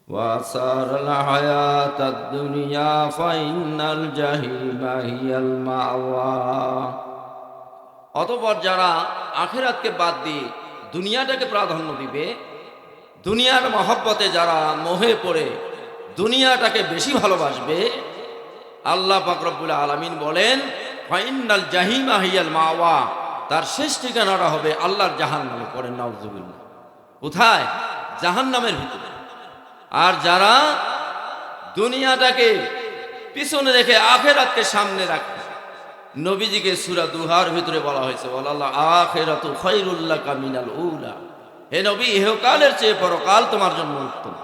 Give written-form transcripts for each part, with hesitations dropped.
وآثار الحياة الدنيا فإن الجحيم هي المأوى। অতঃপর যারা আখিরাতকে বাদ দিয়ে দুনিয়াটাকে প্রাধান্য দিবে, দুনিয়ার মহব্বতে যারা মোহে পড়ে দুনিয়াটাকে বেশি ভালোবাসবে, আল্লাহ পাক রব্বুল আলামিন বলেন ফাইনাল জাহিমা হিয়াল মাওয়া, তার শেষ ঠিকানাটা হবে আল্লাহর জাহান্নামে। পড়েন নাউযুবিল্লাহ। কোথায়? জাহান্নামের ভিতরে। আর যারা দুনিয়াটাকে পিছনে রেখে আখিরাতকে সামনে রাখে, নবীজিকে সূরা দুহার ভিতরে বলা হয়েছে ওয়ালাল আখিরাতু খায়রুল লাকা মিনাল উলা, হে নবী ইহকালের চেয়ে পরকাল তোমার জন্য উত্তম।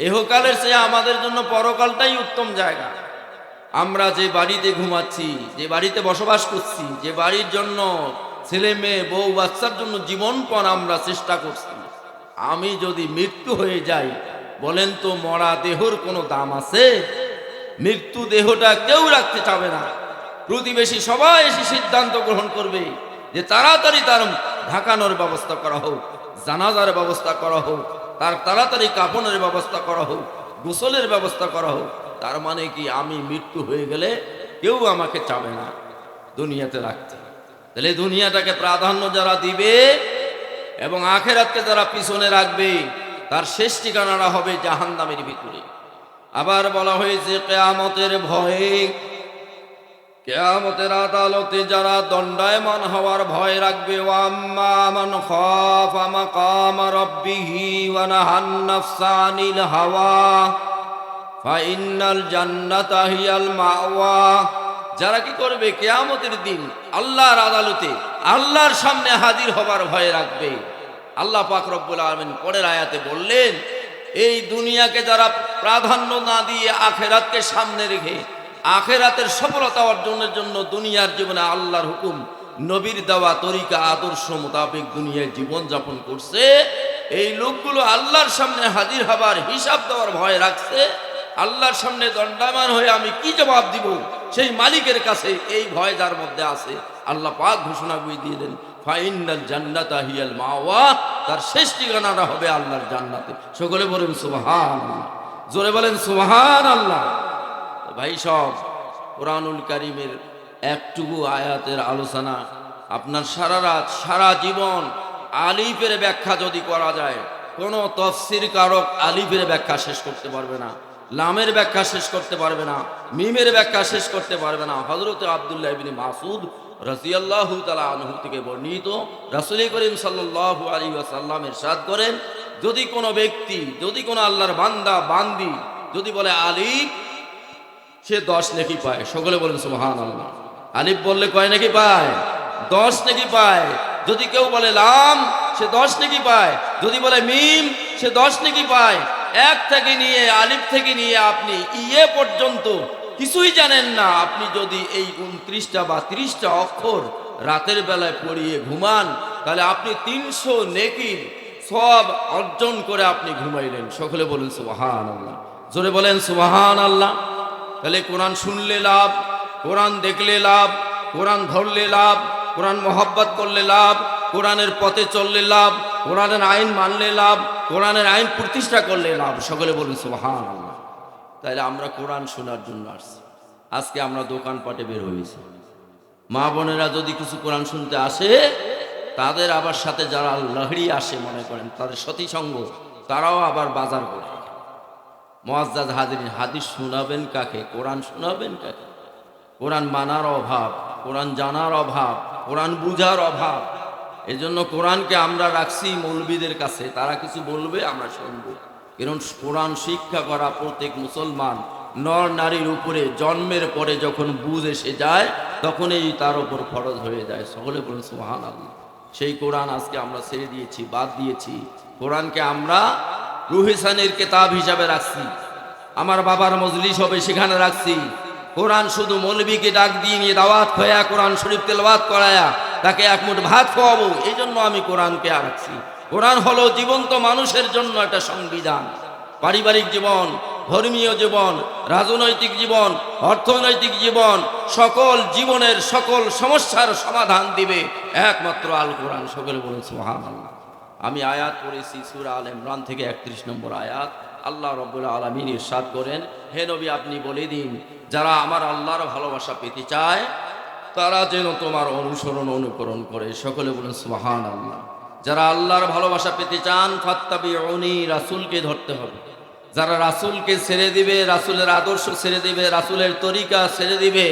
ইহকালের চেয়ে আমাদের জন্য পরকালটাই উত্তম জায়গা। আমরা যে বাড়িতে ঘুমাচ্ছি, যে বাড়িতে বসবাস করছি, যে বাড়ির জন্য ছেলে মেয়ে বউ বাচ্চার জন্য জীবনপণ আমরা চেষ্টা করছি, আমি যদি মৃত্যু হয়ে যাই, বলেন তো মরা দেহর কোনো দাম আছে? মৃত্যু দেহটা কেউ রাখতে চাবে না। প্রতিবেশী সবাই এসে সিদ্ধান্ত গ্রহণ করবে যে তাড়াতাড়ি তার ঢাকানোর ব্যবস্থা করা হোক, জানাজার ব্যবস্থা করা হোক, তার তাড়াতাড়ি কাফনের ব্যবস্থা করা হোক, গোসলের ব্যবস্থা করা হোক। তার মানে কি আমি মৃত্যু হয়ে গেলে কেউ আমাকে চাবে না দুনিয়াতে রাখতে। তাহলে দুনিয়াটাকে প্রাধান্য যারা দিবে এবং আখিরাতকে যারা পিছনে রাখবে, তার শেষ ঠিকানাটা হবে জাহান্নামের ভিতরে। আবার বলা হয়েছে কিয়ামতের ভয়ে, কিয়ামতের আদালতে যারা দণ্ডায়মান হওয়ার ভয় রাখবে, ওয়াম্মা মান খাফা মাকাম রাব্বিহি ওয়া নাহান নাফসা আনিল হাওয়া ফাইনাল জান্নাতা হিয়াল মাওয়া, যারা কি করবে কিয়ামতের দিন আল্লাহর আদালতে আল্লাহর সামনে হাজির হবার ভয় রাখবে। আল্লাহ পাক রব্বুল আলামিন পরের আয়াতে বললেন, এই দুনিয়াকে যারা প্রাধান্য না দিয়ে আখিরাতকে সামনে রেখে আখিরাতের সফলতা অর্জনের জন্য দুনিয়ার জীবনে আল্লাহর হুকুম, নবীর দেওয়া তরিকা আদর্শ মোতাবেক দুনিয়ায় জীবন যাপন করছে, এই লোকগুলো আল্লাহর সামনে হাজির হবার হিসাব দেওয়ার ভয় রাখছে। আল্লাহর সামনে দণ্ডায়মান হয়ে আমি কি জবাব দিব, সেই মালিকের কাছে এই ভয় যার মধ্যে আছে, আল্লাহ পাক ঘোষণা করে দিলেন ফাইনাল জান্নাতা হিয়াল মাওয়া, তার শেষ ঠিকানাটা হবে আল্লাহর জান্নাতে। সকলে বলেন সুবহানাল্লাহ, জোরে বলেন সুবহানাল্লাহ। ভাই সব, কোরআনুল কারীমের একটুকু আয়াতের আলোচনা আপনার সারা রাত সারা জীবন আলিফের ব্যাখ্যা যদি করা যায়, কোনো তাফসীর কারক আলিফের ব্যাখ্যা শেষ করতে পারবে না, লামের ব্যাখ্যা শেষ করতে পারবে না, মিমের ব্যাখ্যা শেষ করতে পারবে না। হযরত আব্দুল্লাহ ইবনে মাসউদ রাদিয়াল্লাহু তাআলা আনহু থেকে বর্ণিত, রাসূল করিম সাল্লাল্লাহু আলাইহি ওয়াসাল্লাম ইরশাদ করেন, যদি কোনো ব্যক্তি, যদি কোনো আল্লাহর বান্দা বান্দি যদি বলে আলিফ, সে 10 নেকি পায়। সকলে বলেন সুবহানাল্লাহ। আলিফ বললে কয় নেকি পায়? 10 নেকি পায়। যদি কেউ বলে লাম, সে 10 নেকি পায়। যদি বলে মিম, সে 10 নেকি পায়। এক থেকে নিয়ে আলিফ থেকে নিয়ে আপনি ইয়ে পর্যন্ত কিছুই জানেন না, আপনি যদি এই 29টা বা 30টা অক্ষর রাতের বেলায় পড়িয়ে ঘুমান, তাহলে আপনি 300 নেকির সওয়াব অর্জন করে আপনি ঘুমাইলেন। সকলে বলেন সুবহানাল্লাহ, জোরে বলেন সুবহানাল্লাহ। তাহলে কোরআন শুনলে লাভ, কোরআন দেখলে লাভ, কোরআন ধরলে লাভ, কোরআন মহব্বত করলে লাভ, কোরআনের পথে চললে লাভ, কোরআনের আইন মানলে লাভ, কোরআনের আইন প্রতিষ্ঠা করলে লাভ। সকলে বলুন সুবহানাল্লাহ। তাইলে আমরা কোরআন শোনার জন্য আসছি। আজকে আমরা দোকানপাটে বের হয়েছি, মা বোনেরা যদি কিছু কোরআন শুনতে আসে, তাদের আবার সাথে যারা লহরি আসে মনে করেন তাদের সতী সঙ্গ, তারাও আবার বাজার করে। মুআজ্জাজ হাজিরিন, হাদিস শোনাবেন কাকে? কোরআন শোনাবেন কাকে? কোরআন মানার অভাব, কোরআন জানার অভাব, কোরআন বুঝার অভাব। এজন্য কোরআনকে আমরা রাখছি মৌলবীদের কাছে, তারা কিছু বলবে আমরা শুনবো। কারণ কোরআন শিক্ষা করা প্রত্যেক মুসলমান নর নারীর উপরে জন্মের পরে যখন বুঝ এসে যায়, তখনই তার উপর ফরজ হয়ে যায়। সকলে বলুন সুবহানাল্লাহ। সেই কোরআন আজকে আমরা ছেড়ে দিয়েছি, বাদ দিয়েছি। কোরআনকে আমরা রুহিসানের কিতাব হিসাবে রাখছি, আমার বাবার মজলিস হবে সেখানে রাখছি। কোরআন শুধু মৌলবীকে ডাক দিয়ে নিয়ে দাওয়াত খোয়া কোরআন শরীফ তেলাওয়াত করায়া তাকে এক মুঠ ভাত খাওয়াবো, এই জন্য আমি কোরআনকে রাখছি। কোরআন হলো জীবন্ত মানুষের জন্য একটা সংবিধান। পারিবারিক জীবন, ধর্মীয় জীবন, রাজনৈতিক জীবন, অর্থনৈতিক জীবন, সকল জীবনের সকল সমস্যার সমাধান দিবে একমাত্র আল কোরআন। সকলে বলুন সুবহানাল্লাহ। আমি আয়াত পড়েছি সূরা আল ইমরান থেকে 31 নম্বর আয়াত। আল্লাহ রাব্বুল আলামিন ইরশাদ করেন, হে নবী আপনি বলে দিন, যারা আমার আল্লাহর ভালোবাসা পেতে চায় তারা যেন তোমার অনুকরণ করে। সকলে বলেন সুবহানাল্লাহ। যারা আল্লাহর ভালোবাসা পেতে চান ফাত্তাবিউনি, রাসূলকে ধরতে হবে। যারা রাসূলকে ছেড়ে দিবে, রাসূলের আদর্শ ছেড়ে দিবে, রাসূলের তরিকা ছেড়ে দিবে,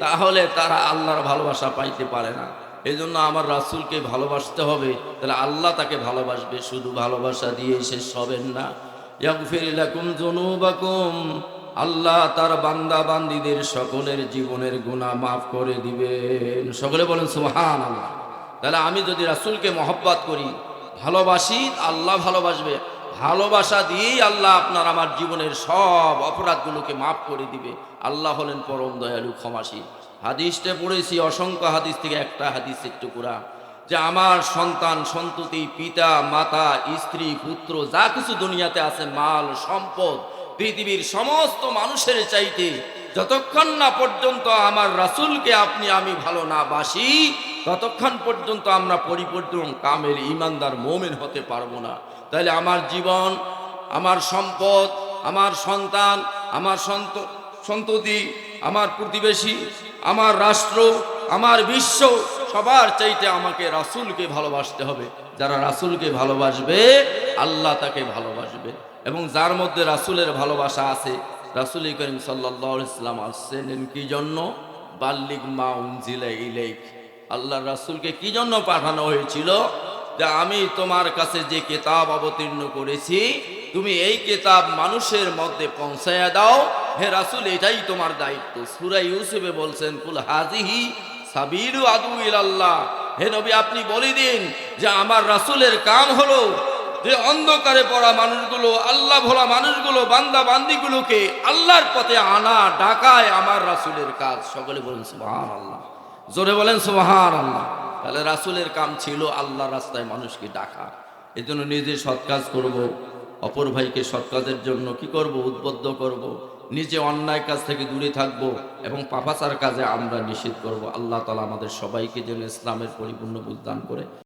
তাহলে তারা আল্লাহর ভালোবাসা পাইতে পারে না। এই জন্য আমার রাসূলকে ভালোবাসতে হবে, তাহলে আল্লাহ তাকে ভালোবাসবে। শুধু ভালোবাসা দিয়ে শেষ হবেন না। ইয়াগফির লাকুম যুনুবাকুম, আল্লাহ তার বান্দা বান্দীদের সকলের জীবনের গুনাহ মাফ করে দিবেন। সকলে বলেন সুবহানাল্লাহ। তাহলে আমি যদি রাসূলকে মহব্বত করি, ভালোবাসি, আল্লাহ ভালোবাসবে। ভালোবাসা দিয়েই আল্লাহ আপনার আমার জীবনের সব অপরাধগুলোকে মাফ করে দিবে। আল্লাহ হলেন পরম দয়ালু, ক্ষমাশীল। হাদিসটা পড়েছি, অসংখ্য হাদিস থেকে একটা হাদিসের টুকরা, যে আমার সন্তান সন্ততি, পিতা মাতা, স্ত্রী পুত্র, যা কিছু দুনিয়াতে আছে, মাল সম্পদ, পৃথিবীর সমস্ত মানুষের চাইতে যতক্ষণ না পর্যন্ত আমার রাসূলকে আমি ভালো না বাসি, ততক্ষণ পর্যন্ত আমরা পরিপূর্ণ কামেল ঈমানদার মুমিন হতে পারবো না। তাহলে আমার জীবন, আমার সম্পদ, আমার সন্তান, আমার সন্ততি, আমার প্রতিবেশী, আমার রাষ্ট্র, আমার বিশ্ব, সবার চাইতে আমাকে রাসূলকে ভালোবাসতে হবে। যারা রাসূলকে ভালোবাসবে আল্লাহ তাকে ভালোবাসবে। এবং যার মধ্যে রাসূলের ভালোবাসা আছে, রাসূল করিম সাল্লাল্লাহু আলাইহি ওয়াসাল্লাম আসছেন কি জন্য? বাল্লিগ মা উনজিলা ইলাইক। আল্লাহর রাসূলকে কি জন্য পাঠানো হয়েছিল? যে আমি তোমার কাছে যে কিতাব অবতীর্ণ করেছি, তুমি এই কিতাব মানুষের মধ্যে পৌঁছায়া দাও। হে রাসূল, এটাই তোমার দায়িত্ব। সূরা ইউসুফে বলছেন, কুল হাযিহি সাবিলু আদু ইলাল্লাহ। হে নবী আপনি বলে দিন যে আমার রাসূলের কাম হলো যে অন্ধকারে পড়া মানুষগুলো, আল্লাহ ভোলা মানুষগুলো, বান্দা বান্দিগুলোকে আল্লাহর পথে আনা, ডাকায় আমার রাসূলের কাজ। সকলে বলেন সুবহানাল্লাহ, জোরে বলেন সুবহানাল্লাহ। তাহলে রাসূলের কাম ছিল আল্লাহর রাস্তায় মানুষকে ডাকা। এই জন্য নিজে সৎ কাজ করব, অপর ভাইকে সৎ কাজের জন্য কি করব? উদ্বুদ্ধ করব। নিজে অন্যায় কাজ থেকে দূরে থাকব এবং পাপাচার কাজে আমরা নিষেধ করব। আল্লাহ তাআলা আমাদের সবাইকে যেন ইসলামের পরিপূর্ণ বুঝ দান করে।